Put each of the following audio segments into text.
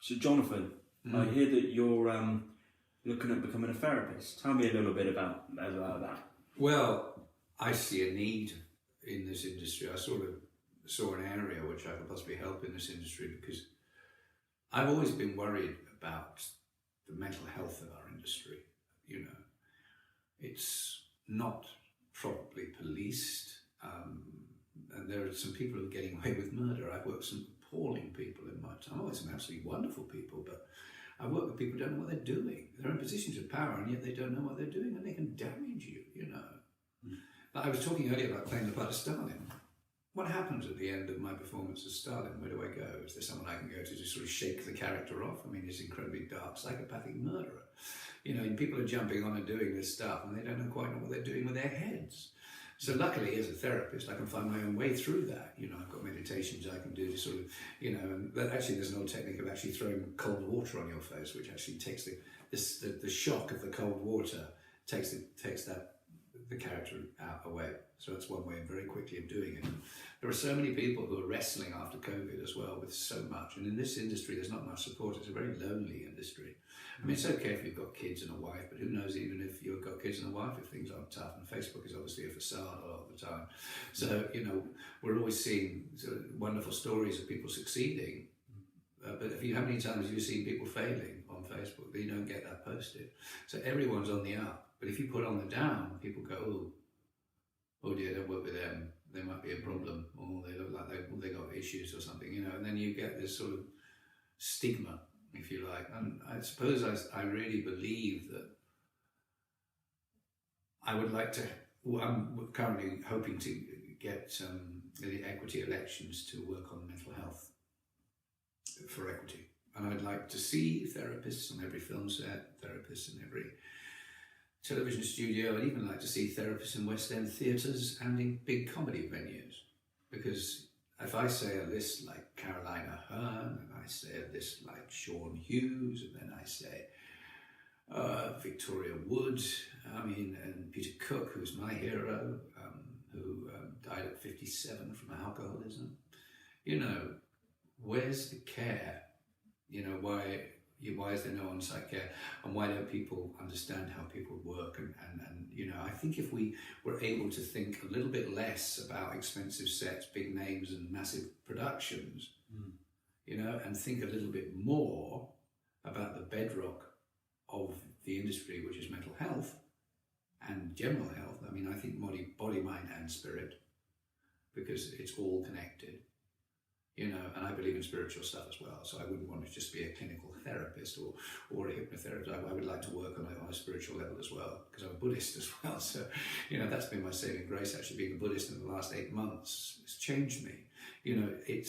So Jonathan, I hear that you're looking at becoming a therapist. Tell me a little bit about that. Well, I see a need in this industry. I sort of saw an area which I could possibly help in this industry, because I've always been worried about the mental health of our industry. You know, it's not properly policed, and there are some people who are getting away with murder. I've worked with some appalling people in my time. Some absolutely wonderful people, but I work with people who don't know what they're doing. They're in positions of power, and yet they don't know what they're doing, and they can damage you, you know. I was talking earlier about playing the part of Stalin. What happens at the end of my performance as Stalin? Where do I go? Is there someone I can go to sort of shake the character off? I mean, he's incredibly dark, psychopathic murderer. You know, and people are jumping on and doing this stuff, and they don't quite know what they're doing with their heads. So luckily, as a therapist, I can find my own way through that. You know, I've got meditations I can do to sort of, you know, and actually there's an old technique of actually throwing cold water on your face, which actually takes the shock of the cold water, takes the character away. So that's one way very quickly of doing it. There are so many people who are wrestling after COVID as well with so much. And in this industry, there's not much support. It's a very lonely industry. I mean, it's okay if you've got kids and a wife, but who knows even if you've got kids and a wife if things aren't tough. And Facebook is obviously a facade a lot of the time. So, you know, we're always seeing sort of wonderful stories of people succeeding. But how many times have you seen people failing on Facebook? You don't get that posted. So everyone's on the up. But if you put on the down, people go, oh dear, don't work with them. There might be a problem, or they look like they got issues or something, you know. And then you get this sort of stigma, if you like. And I suppose I really believe that I would like to. Well, I'm currently hoping to get the equity elections to work on mental health for equity, and I'd like to see therapists on every film set, therapists in every television studio. I'd even like to see therapists in West End theatres and in big comedy venues. Because if I say a list like Carolina Hearn, and I say a list like Sean Hughes, and then I say Victoria Wood, and Peter Cook, who's my hero, who died at 57 from alcoholism. You know, where's the care? You know, why is there no on-site care, and why don't people understand how people work? And you know, I think if we were able to think a little bit less about expensive sets, big names and massive productions, you know, and think a little bit more about the bedrock of the industry, which is mental health and general health. I mean, I think body, mind and spirit, because it's all connected. You know, and I believe in spiritual stuff as well, so I wouldn't want to just be a clinical therapist or a hypnotherapist. I would like to work on a spiritual level as well, because I'm a Buddhist as well. So, you know, that's been my saving grace, actually, being a Buddhist in the last 8 months. It's changed me. You know, it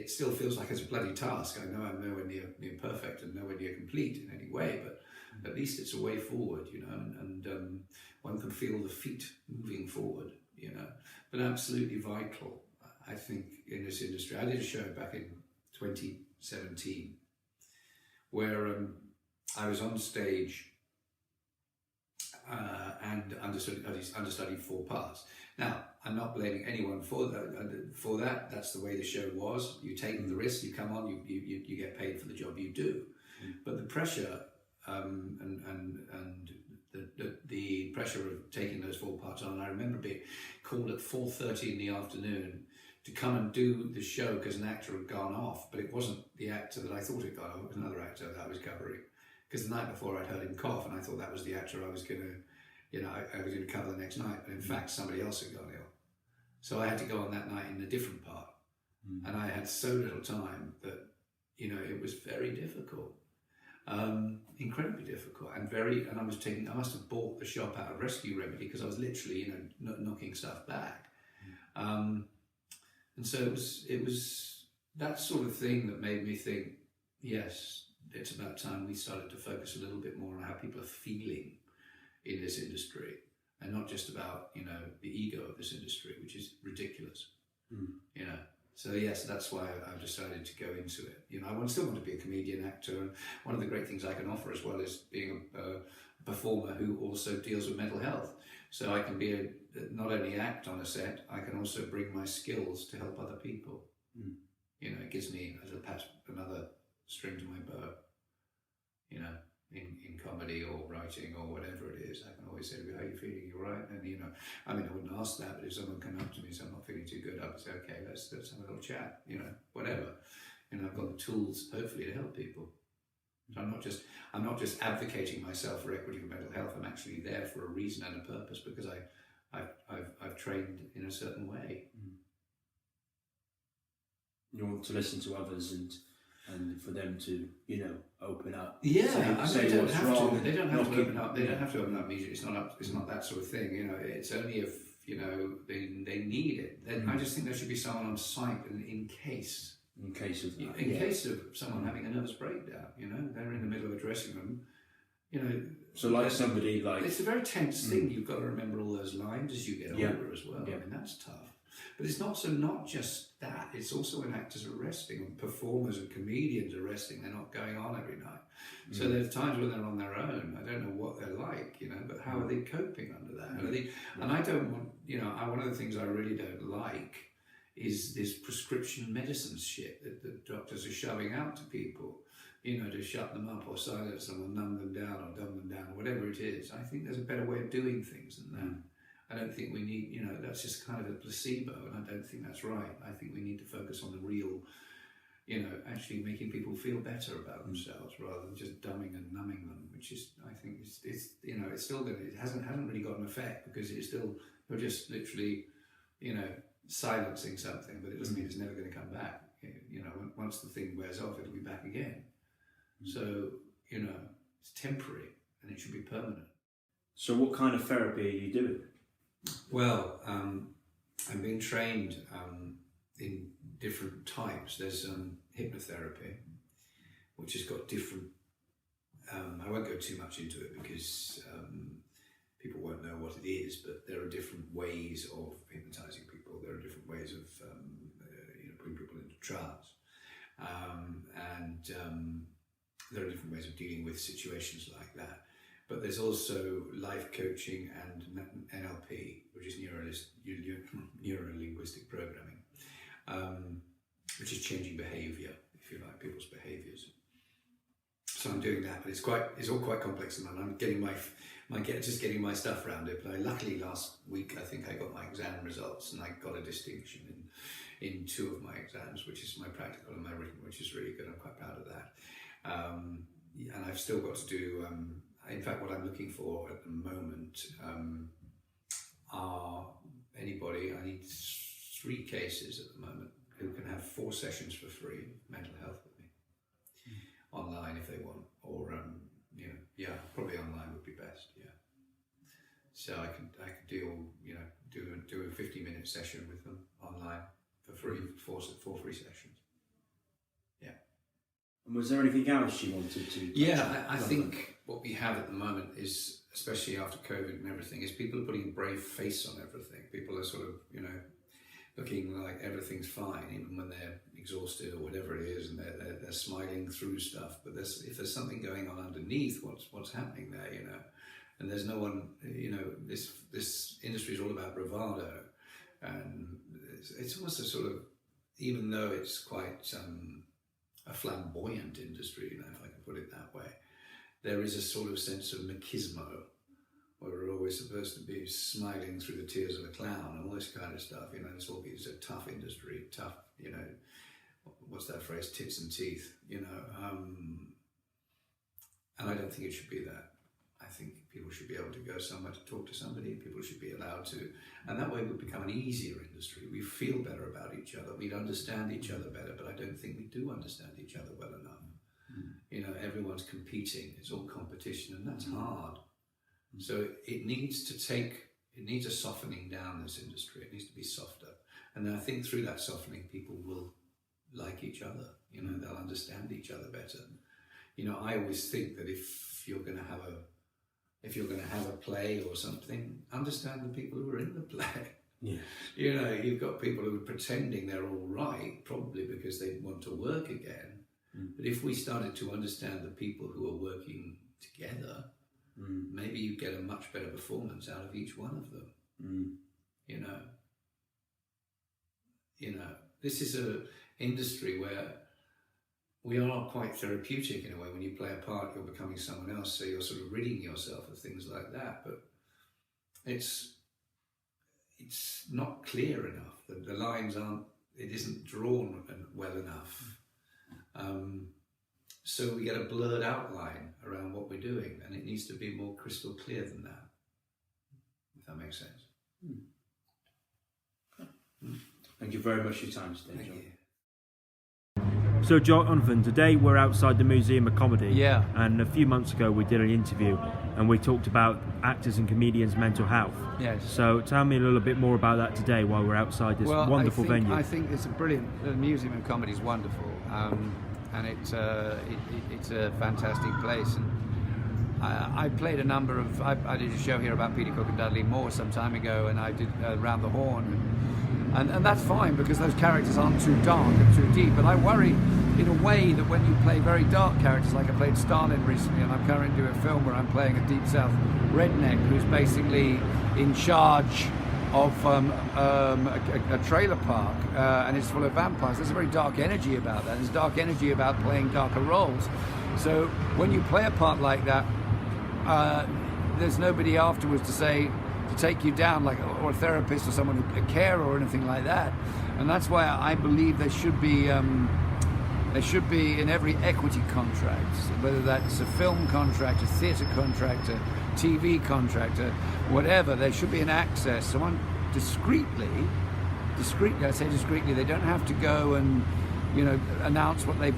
still feels like it's a bloody task. I know I'm nowhere near perfect and nowhere near complete in any way, but at least it's a way forward, you know, and one can feel the feet moving forward, you know, but absolutely vital. I think in this industry, I did a show back in 2017 where I was on stage and understudied 4 parts. Now, I'm not blaming anyone for that. That's the way the show was. You take the risk, you come on, you get paid for the job you do. But the pressure and the pressure of taking those 4 parts on, I remember being called at 4:30 in the afternoon to come and do the show because an actor had gone off, but it wasn't the actor that I thought had gone off, it was another actor that I was covering. Because the night before I'd heard him cough, and I thought that was the actor I was going to, you know, I was going to cover the next night, but in fact somebody else had gone ill. So I had to go on that night in a different part. And I had so little time that, you know, it was very difficult. Incredibly difficult, and I must have bought the shop out of Rescue Remedy, because I was literally, you know, knocking stuff back. And so it was that sort of thing that made me think, yes, it's about time we started to focus a little bit more on how people are feeling in this industry, and not just about, you know, the ego of this industry, which is ridiculous, you know. So yes, that's why I've decided to go into it. You know, I still want to be a comedian, actor, and one of the great things I can offer as well is being a performer who also deals with mental health. So I can be not only act on a set, I can also bring my skills to help other people. You know, it gives me perhaps another string to my bow. You know, in comedy or writing or whatever it is, I can always say to me, how are you feeling? You right? And you know, I mean, I wouldn't ask that, but if someone came up to me and said, I'm not feeling too good, I would say, okay, let's have a little chat, you know, whatever. And I've got the tools, hopefully, to help people. So I'm not just advocating myself for equity for mental health. I'm actually there for a reason and a purpose because I've trained in a certain way. You want to listen to others and for them to, you know, open up. Yeah, say they don't what's have wrong. to. They don't have not to keep- open up. They don't have to open up immediately. It's not that sort of thing. You know, it's only if you know they need it. Then I just think there should be someone on site in case. In case of that. In case of someone having a nervous breakdown, you know, they're in the middle of a dressing room, you know. So like somebody like... It's a very tense thing. You've got to remember all those lines as you get older as well. Yeah. I mean, that's tough. But it's not just that. It's also when actors are resting, and performers and comedians are resting. They're not going on every night. So there's times when they're on their own. I don't know what they're like, you know, but how are they coping under that? Are they, and I don't want, you know, one of the things I really don't like is this prescription medicine shit that the doctors are shoving out to people, you know, to shut them up or silence them or numb them down or dumb them down or whatever it is. I think there's a better way of doing things than that. I don't think we need, you know, that's just kind of a placebo, and I don't think that's right. I think we need to focus on the real, you know, actually making people feel better about themselves rather than just dumbing and numbing them, which is, I think it's you know, it's still it hasn't really got an effect because it's still, you're just literally, you know, silencing something, but it doesn't mean it's never going to come back. You know, once the thing wears off, it'll be back again. So, you know, it's temporary and it should be permanent. So what kind of therapy are you doing? Well, I'm being trained in different types. There's hypnotherapy, which has got different, I won't go too much into it because people won't know what it is, but there are different ways of hypnotizing people. There are different ways of you know, putting people into trance. And there are different ways of dealing with situations like that. But there's also life coaching and NLP, which is neuro-linguistic programming, which is changing behaviour, if you like, people's behaviours. So I'm doing that, but it's all quite complex, and I'm getting just getting my stuff around it. But luckily last week, I think I got my exam results, and I got a distinction in 2 of my exams, which is my practical and my written, which is really good. I'm quite proud of that. And I've still got to do. In fact, what I'm looking for at the moment are anybody. I need 3 cases at the moment who can have 4 sessions for free, mental health with me, online if they want, or you know, yeah, probably online would be best. Yeah. So I could do, you know, do a 50-minute session with them online for free, 4 free sessions. Yeah. And was there anything else you wanted to? Yeah, I think what we have at the moment is, especially after COVID and everything, is people are putting a brave face on everything. People are sort of, you know, looking like everything's fine, even when they're exhausted or whatever it is, and they're smiling through stuff. But if there's something going on underneath, what's happening there, you know? And there's no one, you know, this industry is all about bravado, and it's almost a sort of, even though it's quite a flamboyant industry, you know, if I can put it that way, there is a sort of sense of machismo, where we're always supposed to be smiling through the tears of a clown and all this kind of stuff. You know, it's a tough industry, tough, you know, what's that phrase, tits and teeth, you know, and I don't think it should be that. I think people should be able to go somewhere to talk to somebody, people should be allowed to, and that way it would become an easier industry. We feel better about each other, we'd understand each other better, but I don't think we do understand each other well enough. You know, everyone's competing, it's all competition, and that's hard. So it needs a softening down, this industry. It needs to be softer. And I think through that softening, people will like each other. You know, they'll understand each other better. You know, I always think that if you're going to have a play or something, understand the people who are in the play. Yeah. You know, you've got people who are pretending they're all right, probably because they want to work again. But if we started to understand the people who are working together, maybe you get a much better performance out of each one of them. You know, this is a industry where we are quite therapeutic in a way. When you play a part, you're becoming someone else, so you're sort of ridding yourself of things like that. But it's not clear enough. The lines aren't. It isn't drawn well enough. So we get a blurred outline around what we're doing, and it needs to be more crystal clear than that. If that makes sense. Thank you very much for your time today, Thank John. you. So Jonathan, today we're outside the Museum of Comedy. Yeah. And a few months ago we did an interview and we talked about actors and comedians' mental health. Yes. So tell me a little bit more about that today while we're outside this wonderful venue. I think it's a brilliant. The Museum of Comedy is wonderful, and it's a fantastic place. And I played a number of. I did a show here about Peter Cook and Dudley Moore some time ago, and I did Round the Horn. And that's fine because those characters aren't too dark and too deep. But I worry, in a way, that when you play very dark characters, like I played Stalin recently, and I'm currently doing a film where I'm playing a Deep South redneck who's basically in charge of a trailer park, and it's full of vampires. There's a very dark energy about that. There's dark energy about playing darker roles. So when you play a part like that, there's nobody afterwards to take you down, like or a therapist or someone a carer or anything like that. And that's why I believe there should be in every equity contract, whether that's a film contract, a theatre contract, a TV contract, whatever, there should be an access. Someone discreetly, I say discreetly, they don't have to go and announce what if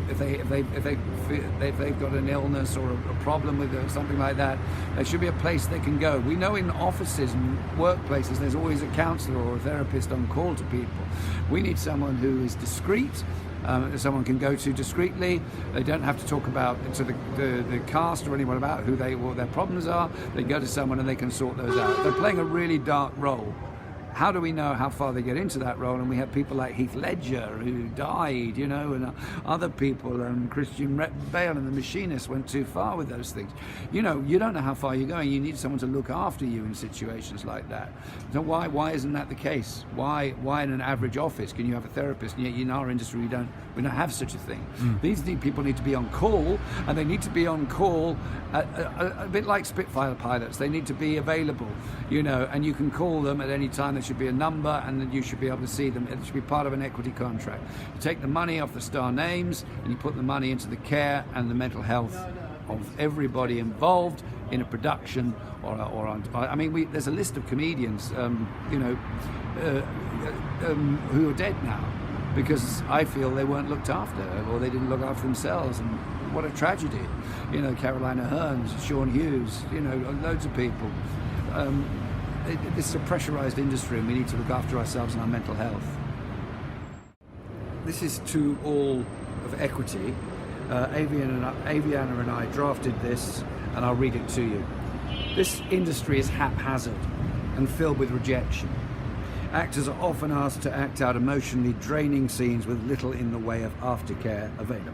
they've got an illness or a problem with something like that. There should be a place they can go. We know in offices and workplaces there's always a counsellor or a therapist on call to people. We need someone who is discreet, someone can go to discreetly. They don't have to talk about to the cast or anyone about what their problems are. They go to someone and they can sort those out. They're playing a really dark role. How do we know how far they get into that role? And we have people like Heath Ledger who died, and other people, and Christian Bale and The Machinist went too far with those things. You don't know how far you're going. You need someone to look after you in situations like that. So why isn't that the case? Why in an average office can you have a therapist? And yet in our industry we don't have such a thing. These people need to be on call, and they need to be on call a bit like Spitfire pilots. They need to be available, and you can call them at any time. There should be a number, and then you should be able to see them. It should be part of an equity contract. You take the money off the star names, and you put the money into the care and the mental health of everybody involved in a production there's a list of comedians, who are dead now because I feel they weren't looked after, or they didn't look after themselves, and what a tragedy. Carolina Hearns, Sean Hughes, loads of people. This is a pressurized industry, and we need to look after ourselves and our mental health. This is to all of equity. Aviana and I drafted this, and I'll read it to you. This industry is haphazard and filled with rejection. Actors are often asked to act out emotionally draining scenes with little in the way of aftercare available.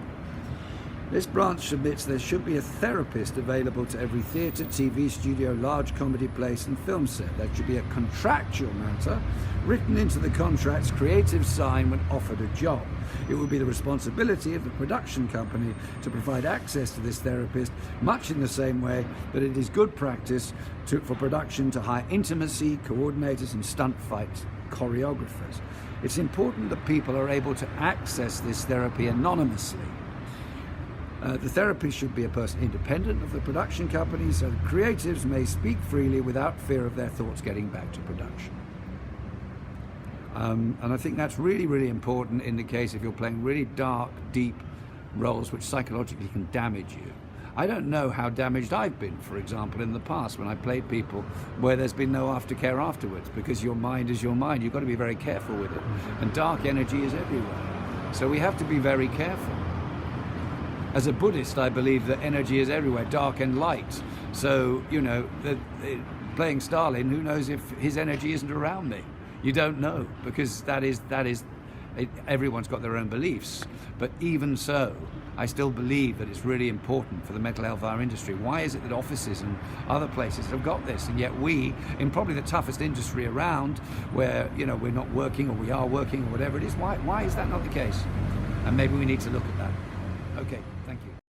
This branch admits there should be a therapist available to every theatre, TV studio, large comedy place and film set. That should be a contractual matter, written into the contract's creative sign when offered a job. It would be the responsibility of the production company to provide access to this therapist, much in the same way that it is good practice for production to hire intimacy coordinators and stunt fight choreographers. It's important that people are able to access this therapy anonymously. The therapist should be a person independent of the production company, so that creatives may speak freely without fear of their thoughts getting back to production. And I think that's really, really important in the case if you're playing really dark, deep roles which psychologically can damage you. I don't know how damaged I've been, for example, in the past when I played people where there's been no aftercare afterwards, because your mind is your mind. You've got to be very careful with it. And dark energy is everywhere. So we have to be very careful. As a Buddhist, I believe that energy is everywhere, dark and light. So, playing Stalin, who knows if his energy isn't around me? You don't know, because that is everyone's got their own beliefs. But even so, I still believe that it's really important for the mental health of our industry. Why is it that offices and other places have got this, and yet we, in probably the toughest industry around, where we're not working or we are working or whatever it is, why is that not the case? And maybe we need to look at that. Okay, thank you.